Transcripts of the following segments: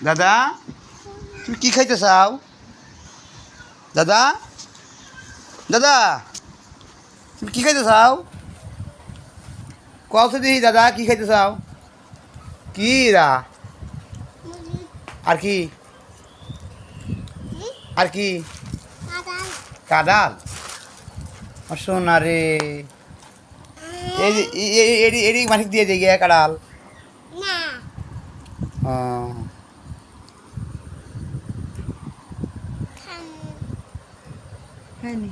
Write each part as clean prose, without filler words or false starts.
দাদা তুমি কি খাইতে চাও? দাদা দাদা তুমি কি খাইতে চাও? কও তো দিই দাদা কি খাইতে চাও? কি রা আর কি আর কি কাদাল শোনা রে এডি মানিক দিয়ে দিয়ে গিয়ে কাদাল হয়নি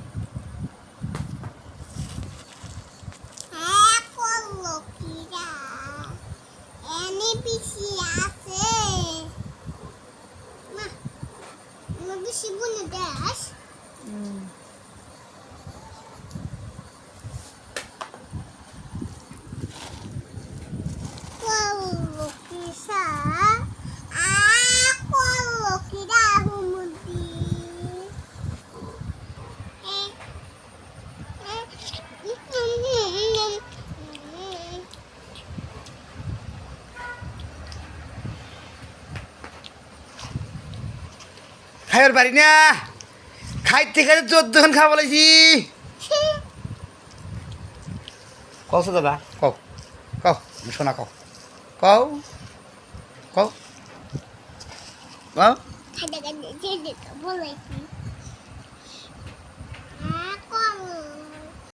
খাইবার পারি না খাইতে খাইতে 14 খাওয়া বলেছি কও দাদা কও কও শোনা কও কও কও কও